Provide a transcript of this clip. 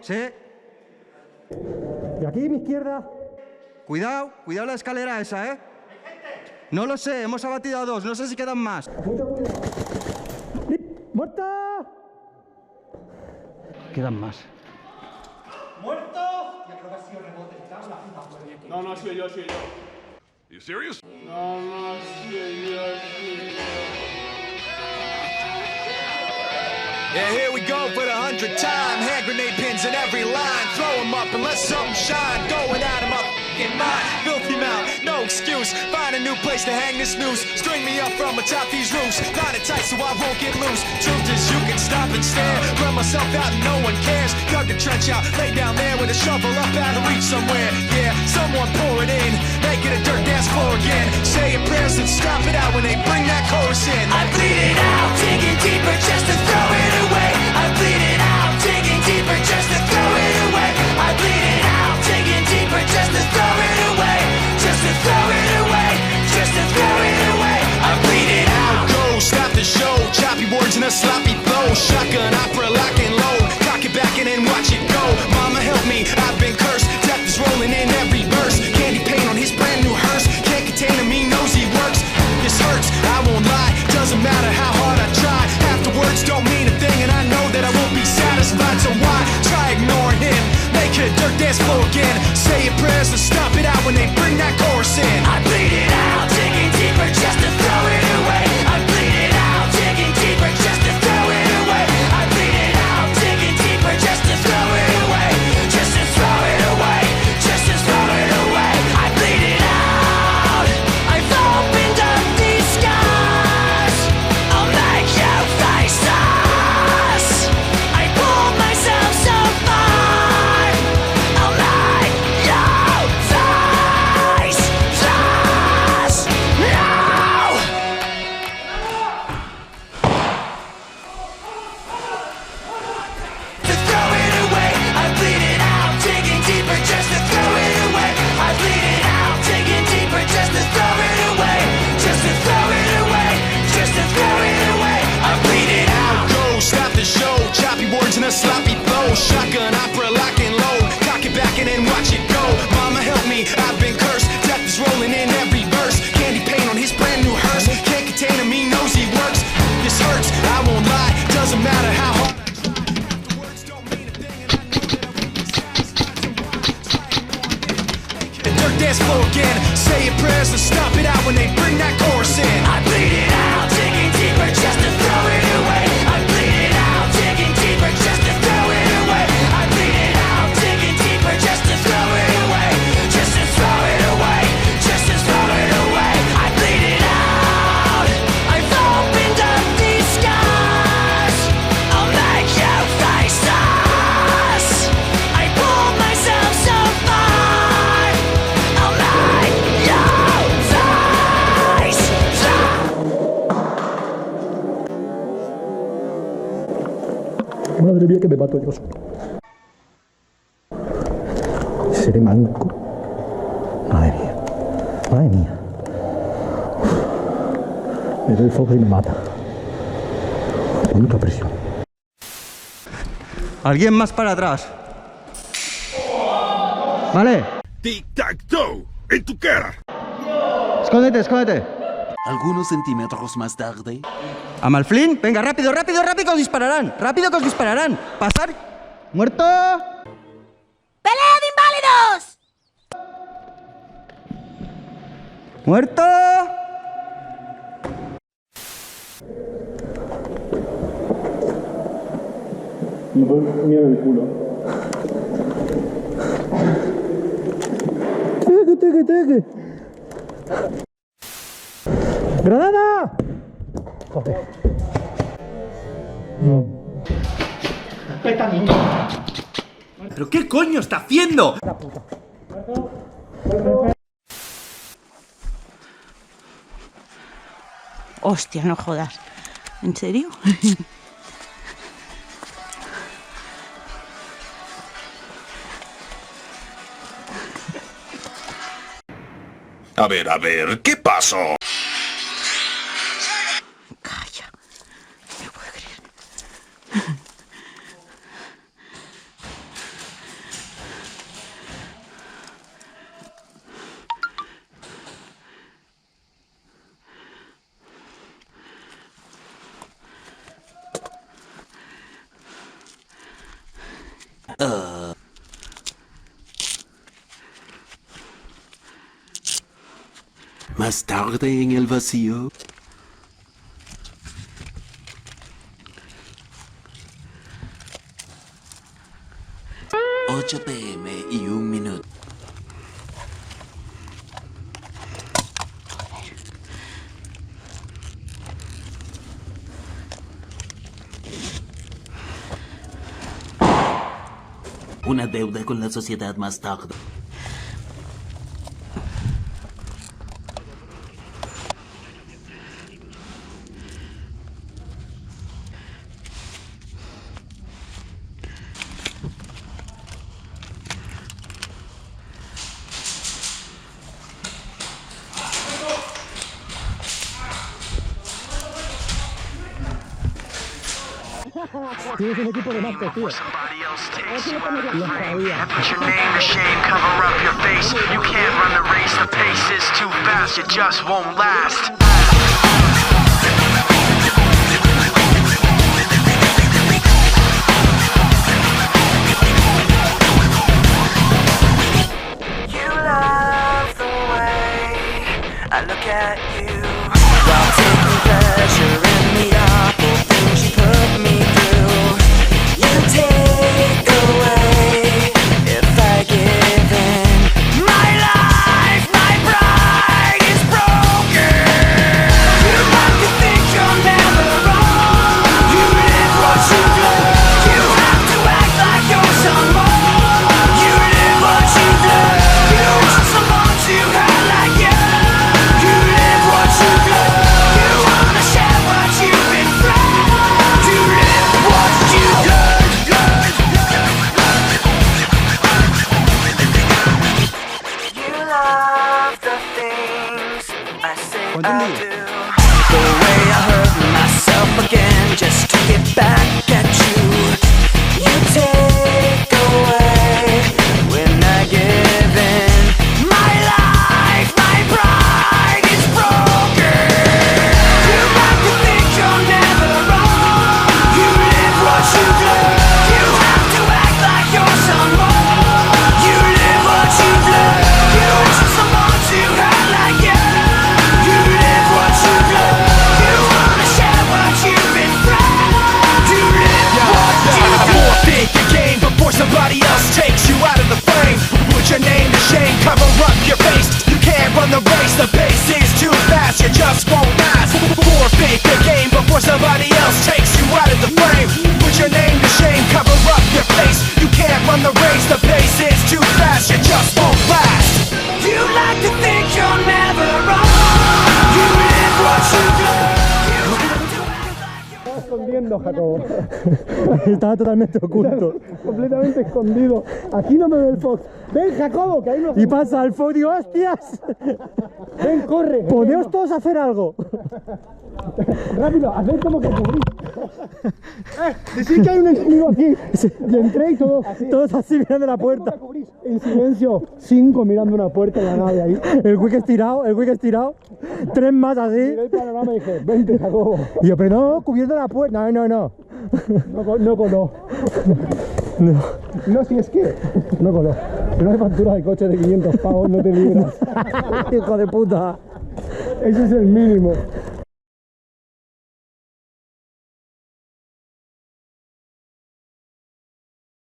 Sí. Y aquí, mi izquierda. Cuidado, cuidado la escalera esa, ¿eh? No lo sé, hemos abatido a 2, no sé si quedan más. Mucho cuidado. ¡Muerta! Quedan más. ¡Muerto! Yo creo que ha sido rebote. Estamos la puta fuera. No, no, soy yo, soy yo. You serious? No, no, soy yo, soy yo. Yeah, here we go for the 100th time. Hand grenade pins in every line. Throw them up and let something shine. Going at them up in mine. Filthy mouth, no excuse. Find a new place to hang this noose. String me up from atop these roofs. Line it tight so I won't get loose. Truth is you can stop and stare. Run myself out and no one cares. Dug the trench out, lay down there with a shovel up out of reach somewhere. Yeah, someone pour it in. Make it a dirt dance floor again. Saying prayers and stop it out when they bring that chorus in. I bleed it out, digging deeper just to throw it away. I bleed it out, digging deeper just to throw it away. I bleed it out, digging deeper just to throw it away. Just to throw it away, just to throw it away. I bleed it out. Go, stop the show, choppy words in a sloppy flow. Shotgun opera, lock and load. Cock it back and then watch it go. Mama help me, I've been cursed. Death is rolling in every verse. Candy paint on his brand new hearse. Can't contain him, he knows he works. This hurts, I won't lie. Doesn't matter how hard I try. Half the words don't mean a thing, and I know that I won't be satisfied. So why try ignoring him? Make it a dirt dance floor again. Say your prayers and stop it out when they bring that chorus in. I bleed it out, digging deeper just to throw it away. I bleed it out, digging deeper just to throw it away. I bleed it out, digging deeper just to throw it away. Just to throw it away, just to throw it away. I bleed it out. I've opened up these skies. I'll make you face us. I pulled myself so far. I'll make you face us. No! To throw it away, I bleed it out, digging deeper just to throw it away. I bleed it out, digging deeper just to throw it away. Just to throw it away, just to throw it away. I bleed it out. Go, stop the show, choppy words in a sloppy flow. Shotgun opera, lock and load. Cock it back and then watch it go. Mama help me, I've been cursed. Death is rolling in every verse. Candy paint on his brand new hearse. Can't contain him, he knows he works. This hurts, I won't lie. Doesn't matter how hard I try. Half the words don't mean a thing, and I know that I won't be satisfied. So why try ignoring him? Make it a dirt dance floor again. Say your prayers and stop it out when they bring that chorus in. I bleed it out, digging deeper just to throw it away. I bleed it out, digging deeper just to throw it away. I bleed it out, digging deeper just to throw it away. Just to throw it away, just to throw it away. I bleed it out. I've opened up these skies. I'll make you face us. I pulled myself so far. I'll make you face us. Madre mía, que me mato yo solo. Seré manco. Madre mía. Madre mía. Uf. Me doy foco y me mata. Con mucha presión. ¿Alguien más para atrás? Vale. Tic-tac-toe, en tu cara. Escóndete, escóndete. Algunos centímetros más tarde. Amalflynn, venga, rápido, rápido, rápido, que os dispararán. Rápido, que os dispararán. Pasar. ¡Muerto! ¡Pelea de inválidos! ¡Muerto! Me pone miedo el culo. ¡Teque! ¡Granada! Joder. ¿Pero qué coño está haciendo? Hostia, no jodas. ¿En serio? A ver, ¿qué pasó? Calla. No puedo creer. Más tarde en el vacío. 8 p.m. y 1 minuto. Una deuda con la sociedad más tarde. Tienes un equipo de mascos, tío. Put your name to shame, cover up your face. You can't run the race, the pace is too fast, you just won't last. You love the way I look at you, while taking pleasure in the awful things you put me through. You take away if I give in. My life, my pride is broken. You like to think you're never wrong. You live what you live. You have to act like you're someone. You live what you live. You want someone to hurt like you. You live what you live. You wanna share what you've been through. You live what you live. You love the things I say I do. The way I hurt myself again just to get back at you. You take away when I give in. My life, my pride is broken. You like to think you're never wrong. You live what you live. You have to act like you're someone. You live what you live. You want someone to hurt like you. You live what you live. You wanna share what you've been through. You live what you live. Forfeit your game before somebody else takes you out of the frame. Put your name to shame, cover up your face. You can't run the race, the pace is too fast, you just won't last. Forfeit the game before somebody else takes you out of the frame. Put your name to shame, cover up your face. You can't run the race, the pace is too fast, you just won't last. You like to think you're never wrong. You live what you live. Estaba escondiendo, Jacobo. Estaba totalmente oculto. Completamente escondido. Aquí no me ve el Fox. Ven, Jacobo, que ahí no. Y pasa el Fox, digo, hostias. Ven, corre. Poneos todos a hacer algo. Rápido, haced como que cubrís. Decid que hay un enemigo aquí. Y entré y todos así mirando la puerta. En silencio, 5 mirando una puerta en la nave ahí. El quick estirado, 3 más así. Miré el panorama y dije, vente, Jacobo. Y yo, pero no, cubriendo la puerta. No. No coló. No, si es que no coló. Si no hay factura de coche de 500 pavos, no te libras. Hijo de puta. Ese es el mínimo.